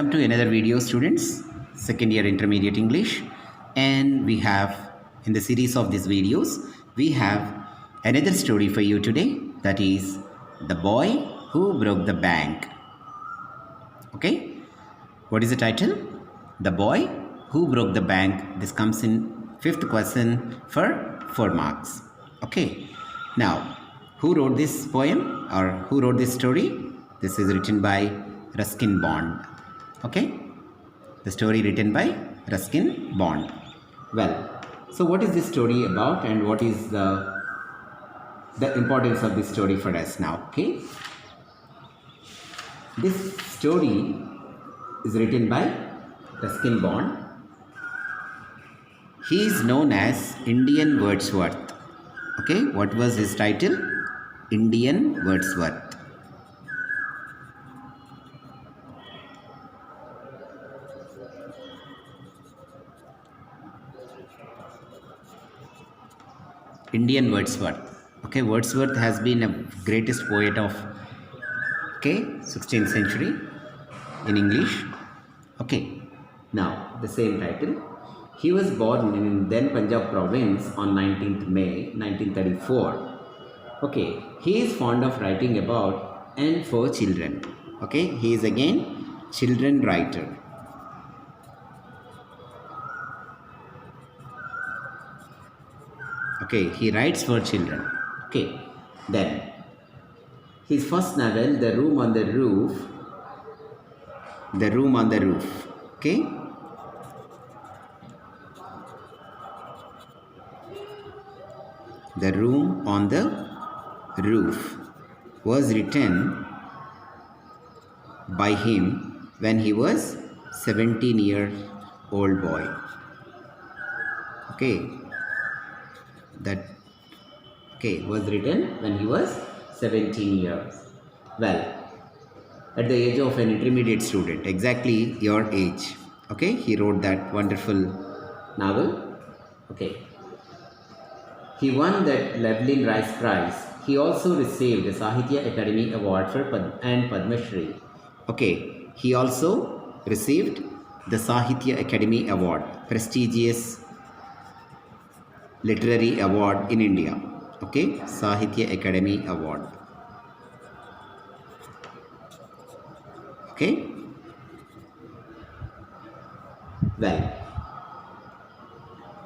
Welcome to another video, students. Second year intermediate English, and we have in the series of these videos we have another story for you today, that is The Boy Who Broke the Bank. Okay, what is the title? The Boy Who Broke the Bank. This comes in fifth question for 4 marks. Okay, now who wrote this poem or who wrote this story? This is written by Ruskin Bond. Okay, the story written by Ruskin Bond. Well, so what is this story about, and what is the importance of this story for us now? Okay, this story is written by Ruskin Bond. He is known as Indian Wordsworth. Okay, what was his title? Indian Wordsworth. Indian Wordsworth. Okay, Wordsworth has been a greatest poet of 16th century in English. Okay, now the same title. He was born in then Punjab province on 19th May 1934. Okay, he is fond of writing about and for children. Okay, he is again children writer. Okay, he writes for children. Okay, then his first novel, The Room on the Roof. Okay, The Room on the Roof was written by him when he was 17-year-old boy. Okay, was written when he was 17 years. Well, at the age of an intermediate student, exactly your age. Okay, he wrote that wonderful novel. Okay, he won that Llewellyn Rice Prize. He also received the Sahitya Academy Award for and Padma Shri. Okay, he also received the Sahitya Academy Award, prestigious literary award in India. Okay, Sahitya Academy Award. Okay, well,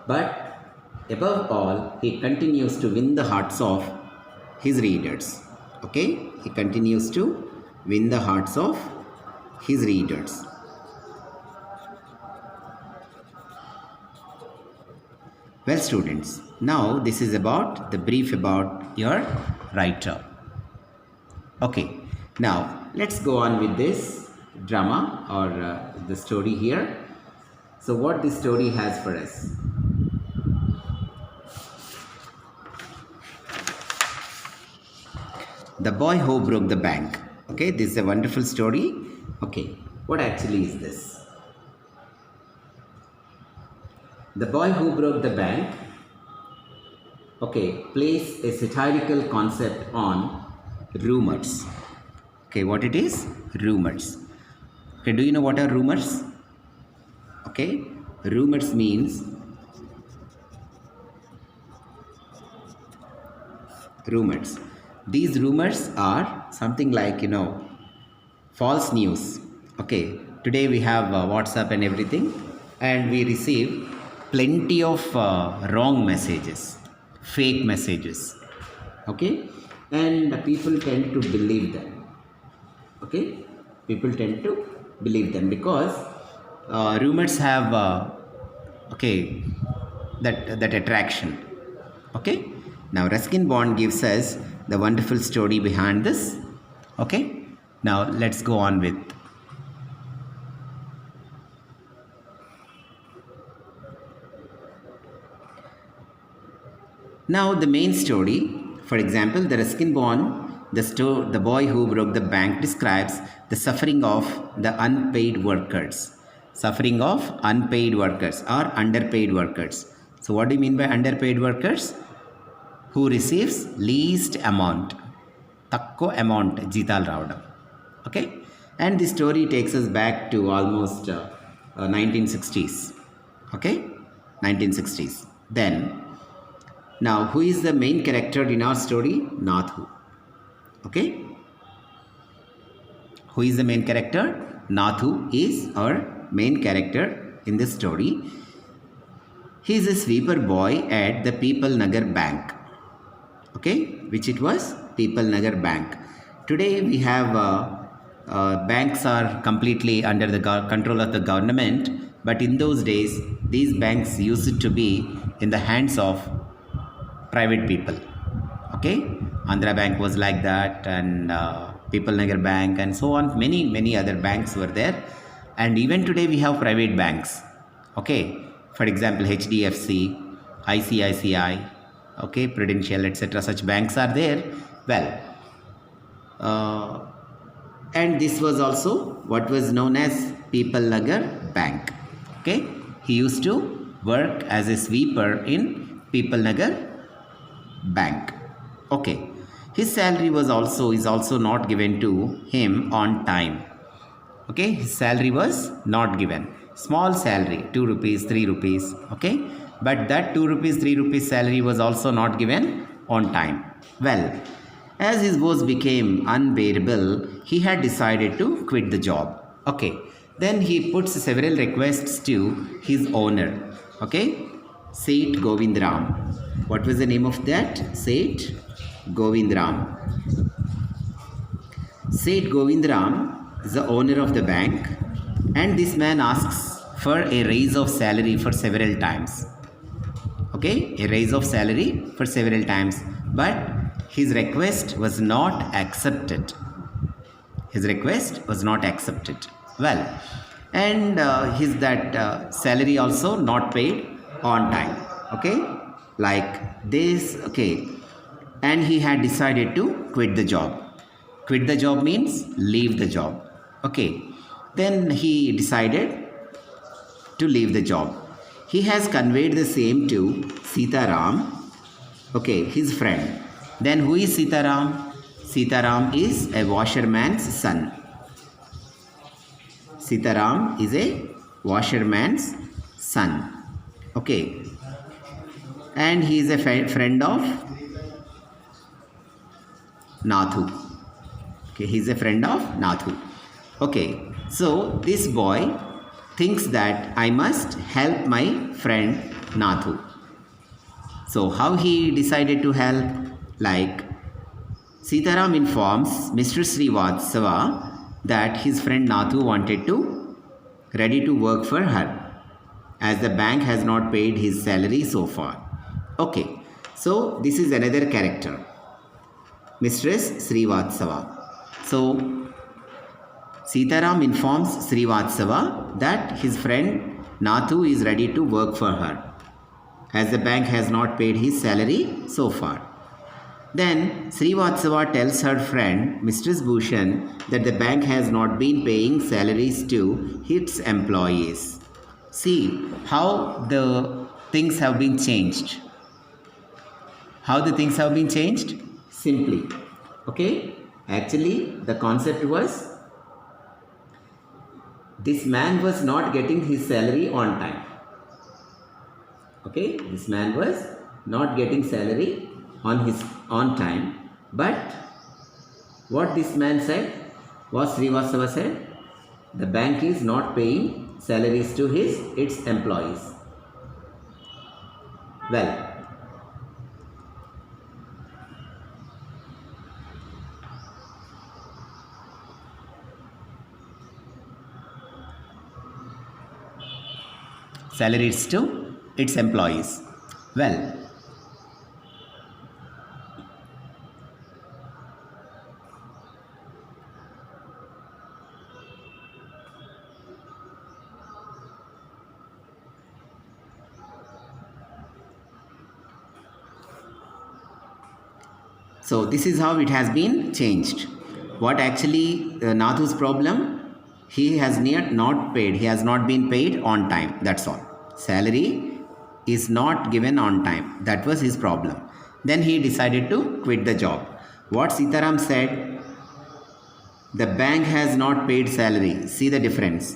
but above all, he continues to win the hearts of his readers. Okay, he continues to win the hearts of his readers. Well, students, now this is about the brief about your writer. Okay, now let's go on with this drama or the story here. So what this story has for us? The Boy Who Broke the Bank. Okay, this is a wonderful story. Okay, what actually is this? The Boy Who Broke the Bank, okay, plays a satirical concept on rumors. Okay, what it is? Rumors. Okay, do you know what are rumors? Okay, rumors means rumors. These rumors are something like, false news. Okay, today we have WhatsApp and everything, and we receive plenty of wrong messages, fake messages. Okay, and people tend to believe them. Okay, people tend to believe them because rumors have that attraction. Okay, now Ruskin Bond gives us the wonderful story behind this. Okay, now let's go on with. Now the main story, for example, the Ruskin Bond, the Boy Who Broke the Bank, describes the suffering of the unpaid workers. Suffering of unpaid workers or underpaid workers. So what do you mean by underpaid workers? Who receives least amount. Takko amount జీతాలు రావడం. Okay. And the story takes us back to almost 1960s. Okay, 1960s. Then, now who is the main character in our story? Nathu. Okay, who is the main character? Nathu is our main character in this story. He is a sweeper boy at the People Nagar Bank. Okay, which it was? People Nagar Bank. Today we have banks are completely under the control of the government, but in those days these banks used to be in the hands of private people. Okay, Andhra Bank was like that, and People Nagar Bank, and so on. Many other banks were there, and even today we have private banks. Okay, for example, HDFC, ICICI, okay, Prudential, etc. Such banks are there. Well, and this was also what was known as People Nagar Bank. Okay, he used to work as a sweeper in People Nagar Bank. Okay, his salary is also not given to him on time. Okay, his salary was not given. Small salary, 2 rupees, 3 rupees. Okay, but that 2 rupees, 3 rupees salary was also not given on time. Well, as his woes became unbearable, he had decided to quit the job. Okay, then he puts several requests to his owner. Okay, Seth Govindram. What was the name of that? Seth Govindram. Seth Govindram is the owner of the bank, and this man asks for a raise of salary for several times. Okay, a raise of salary for several times, but his request was not accepted. His request was not accepted. Well, and his that salary also not paid on time. Okay, like this. Okay, and he had decided to quit the job. Quit the job means leave the job. Okay, then he decided to leave the job. He has conveyed the same to Sitaram, okay, his friend. Then who is Sitaram? Sitaram is a washerman's son. Sitaram is a washerman's son. Okay, and he is a friend of Nathu. Okay, he is a friend of Nathu. Okay, so this boy thinks that I must help my friend Nathu. So how he decided to help? Like, Sitaram informs Mr. Srivatsava that his friend Nathu wanted to ready to work for her, as the bank has not paid his salary so far. Okay, so this is another character, Mistress Srivatsava. So Sitaram informs Srivatsava that his friend Nathu is ready to work for her, as the bank has not paid his salary so far. Then Srivatsava tells her friend Mistress Bhushan that the bank has not been paying salaries to its employees. See how the things have been changed. How the things have been changed? Simply. Okay? Actually, the concept was this man was not getting his salary on time. Okay? This man was not getting salary on time. But what this man said, what Srivatsava said, the bank is not paying salaries to its employees. Well, salaries to its employees. Well, so this is how it has been changed. What actually Nathu's problem? He has not paid. He has not been paid on time. That's all. Salary is not given on time. That was his problem. Then he decided to quit the job. What Sitaram said? The bank has not paid salary. See the difference.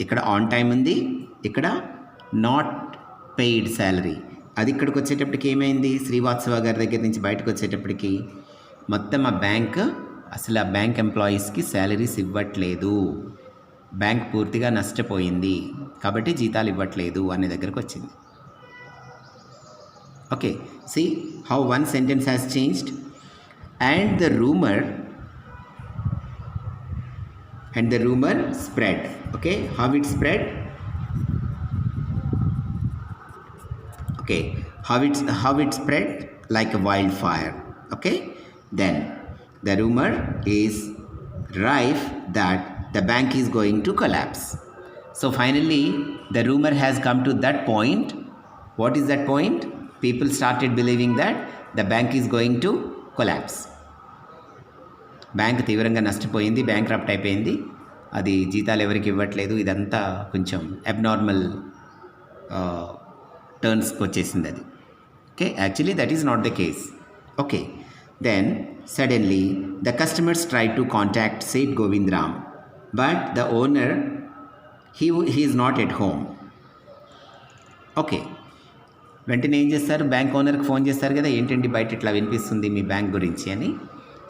ఇక్కడ on time ఉంది, ఇక్కడ not paid salary. అది ఇక్కడికి వచ్చేటప్పటికి ఏమైంది, శ్రీవాత్సవ గారి దగ్గర నుంచి బయటకు వచ్చేటప్పటికి మొత్తం ఆ బ్యాంక్ అసలు ఆ బ్యాంక్ ఎంప్లాయీస్కి శాలరీస్ ఇవ్వట్లేదు, బ్యాంక్ పూర్తిగా నష్టపోయింది కాబట్టి జీతాలు ఇవ్వట్లేదు అనే దగ్గరకు వచ్చింది. Okay, see how one sentence has changed. And the rumour spread. Okay, how it spread? Okay, how it spread like a wildfire. Okay, then the rumor is rife that the bank is going to collapse. So finally the rumor has come to that point. What is that point? People started believing that the bank is going to collapse. Bank తీవ్రంగా నష్టపోయింది, bankrupt అయిపోయింది, అది జీతాలు ఎవరికి ఇవ్వట్లేదు, ఇదంతా కొంచెం abnormal టర్న్స్కి వచ్చేసింది అది. Okay, actually that is not the case. Okay, then suddenly the customers try to contact Seth Govindram, but the owner he is not at home. Okay, వెంటనే ఏం చేస్తారు, బ్యాంక్ ఓనర్కి ఫోన్ చేస్తారు కదా, ఏంటండి బయట ఇట్లా వినిపిస్తుంది మీ బ్యాంక్ గురించి అని.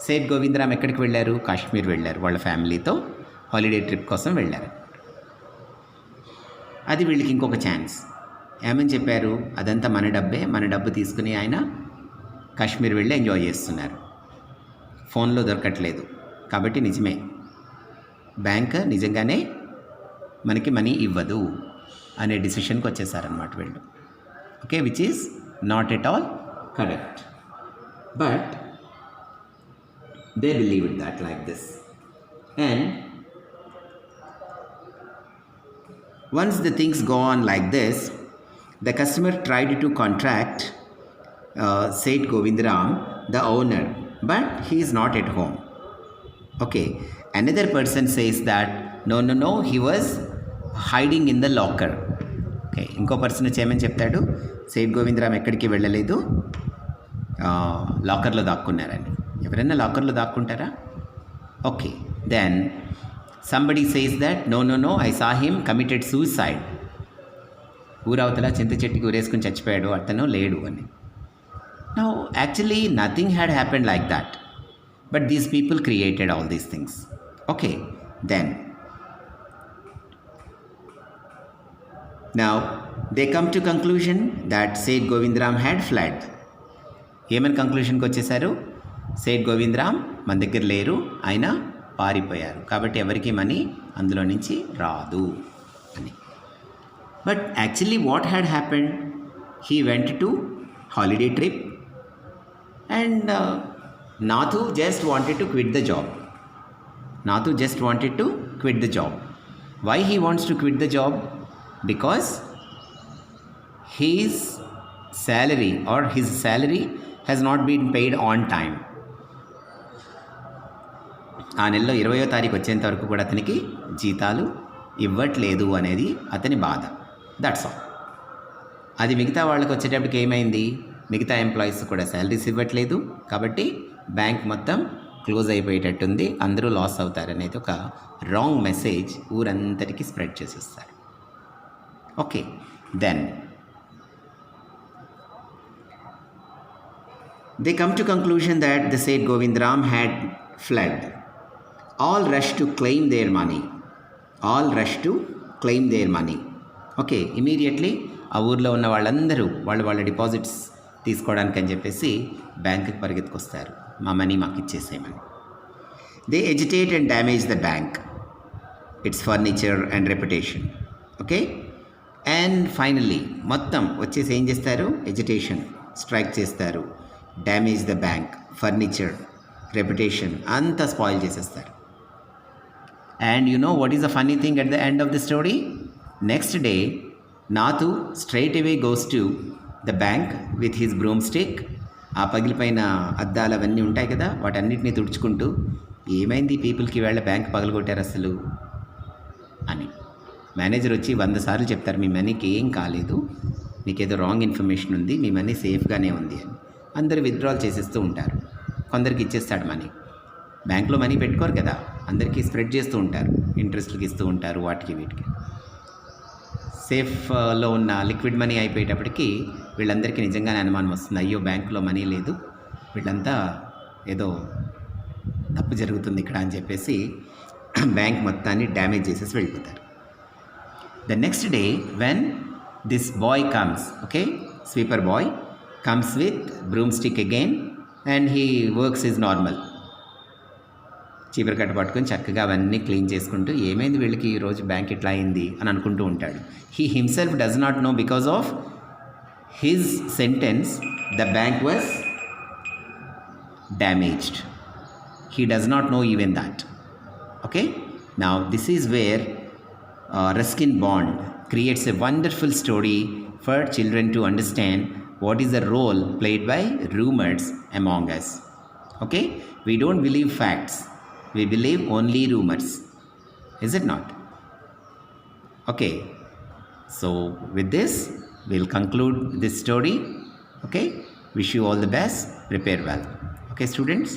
సేట్ గోవిందరామ్ ఎక్కడికి వెళ్ళారు, కాశ్మీర్ వెళ్ళారు, వాళ్ళ ఫ్యామిలీతో హాలిడే ట్రిప్ కోసం వెళ్ళారు. అది వీళ్ళకి ఇంకొక ఛాన్స్. ఏమని చెప్పారు, అదంతా మన డబ్బే, మన డబ్బు తీసుకుని ఆయన కాశ్మీర్ వెళ్ళి ఎంజాయ్ చేస్తున్నారు, ఫోన్లో దొరకట్లేదు కాబట్టి నిజమే, బ్యాంక్ నిజంగానే మనకి మనీ ఇవ్వదు అనే డిసిషన్కి వచ్చేసారనమాట వీళ్ళు. Okay, which is not at all correct, but they believed that like this. And once the things go on like this, the customer tried to contact Seth Govindaram, the owner, but he is not at home. Okay, another person says that no, he was hiding in the locker. Okay, ఇంకో person వచ్చేమని చెప్తాడు, సేట్ గోవిందరామ్ ఎక్కడికి వెళ్ళలేదు, లాకర్లో దాక్కున్నారని. ఎవరైనా లాకర్లో దాక్కుంటారా? Okay, then somebody says that no I saw him committed suicide. ఊరవతల చింత చెట్టుకి ఊరేసుకుని చచ్చిపోయాడు, అతను లేడు అని. Now actually nothing had happened like that, but these people created all these things. Okay, then now they come to conclusion that Seth Govindram had fled. ఏమని కంక్లూషన్కి వచ్చేసారు, సేట్ గోవిందరామ్ మన దగ్గర లేరు, ఆయన పారిపోయారు కాబట్టి ఎవరికి మనీ అందులో నుంచి రాదు అని. But actually what had happened, he went to holiday trip and Nathu just wanted to quit the job. Nathu just wanted to quit the job. Why he wants to quit the job? Because his salary has not been paid on time. ఆ నెలలో 20వ తారీఖు వచ్చేంత వరకు కూడా అతనికి జీతాలు ఇవ్వట్లేదు అనేది అతని బాధ. That's all. అది మిగతా వాళ్ళకి వచ్చేటప్పటికి ఏమైంది, మిగతా ఎంప్లాయీస్ కూడా శాలరీస్ ఇవ్వట్లేదు కాబట్టి బ్యాంక్ మొత్తం క్లోజ్ అయిపోయేటట్టుంది, అందరూ లాస్ అవుతారనేది ఒక రాంగ్ మెసేజ్ ఊరంతటికి స్ప్రెడ్ చేసేస్తారు. Okay, then they come to conclusion that the Seth Govindaram had fled. All rushed to claim their money. Okay, immediately ఆ ఊర్లో ఉన్న వాళ్ళందరూ వాళ్ళ డిపాజిట్స్ తీసుకోవడానికి అని చెప్పేసి బ్యాంకుకి పరిగెత్తుకొస్తారు, మా మనీ మాకు ఇచ్చేసేయమని. They agitate and damage the bank, its furniture and reputation. Okay, and finally మొత్తం వచ్చేసి ఏం చేస్తారు, ఎజిటేషన్, స్ట్రైక్ చేస్తారు, damage the bank, furniture, reputation అంతా స్పాయిల్ చేసేస్తారు. And you know what is the funny thing at the end of the story? Next day Nathu straight away goes to the bank with his broom stick. ఆ పగిలిపోయిన అద్దాలు అవన్నీ ఉంటాయి కదా, వాటన్నిటిని తుడుచుకుంటూ, ఏమైంది పీపుల్కి వేళ బ్యాంక్ పగలగొట్టారు అసలు అని. మేనేజర్ వచ్చి 100 సార్లు చెప్తారు, మీ మనీకి ఏం కాలేదు, మీకేదో రాంగ్ ఇన్ఫర్మేషన్ ఉంది, మీ మనీ సేఫ్గానే ఉంది అని. అందరూ విత్డ్రాల్ చేసేస్తూ ఉంటారు, కొందరికి ఇచ్చేస్తాడు మనీ. బ్యాంక్లో మనీ పెట్టుకోరు కదా, అందరికీ స్ప్రెడ్ చేస్తూ ఉంటారు, ఇంట్రెస్ట్లకి ఇస్తూ ఉంటారు, వాటికి వీటికి. సేఫ్లో ఉన్న లిక్విడ్ మనీ అయిపోయేటప్పటికి వీళ్ళందరికీ నిజంగానే అనుమానం వస్తుంది, అయ్యో బ్యాంకులో మనీ లేదు, వీళ్ళంతా ఏదో తప్పు జరుగుతుంది ఇక్కడ అని చెప్పేసి బ్యాంక్ మొత్తాన్ని డ్యామేజ్ చేసేసి వెళ్ళిపోతారు. The next day when this boy comes, okay, sweeper boy comes with broomstick again and he works is normal. చీపురు కట్ట పట్టుకొని చక్కగా అవన్నీ క్లీన్ చేసుకుంటూ ఏమైంది వీళ్ళకి ఈరోజు బ్యాంక్ ఇట్లా అయింది అని అనుకుంటూ ఉంటాడు. He himself does not know because of his sentence the bank was damaged. He does not know even that. Okay, now this is where Ruskin Bond creates a wonderful story for children to understand what is the role played by rumors among us. Okay, we don't believe facts, we believe only rumors, is it not? Okay, so with this we'll conclude this story. Okay, wish you all the best, prepare well. Okay students.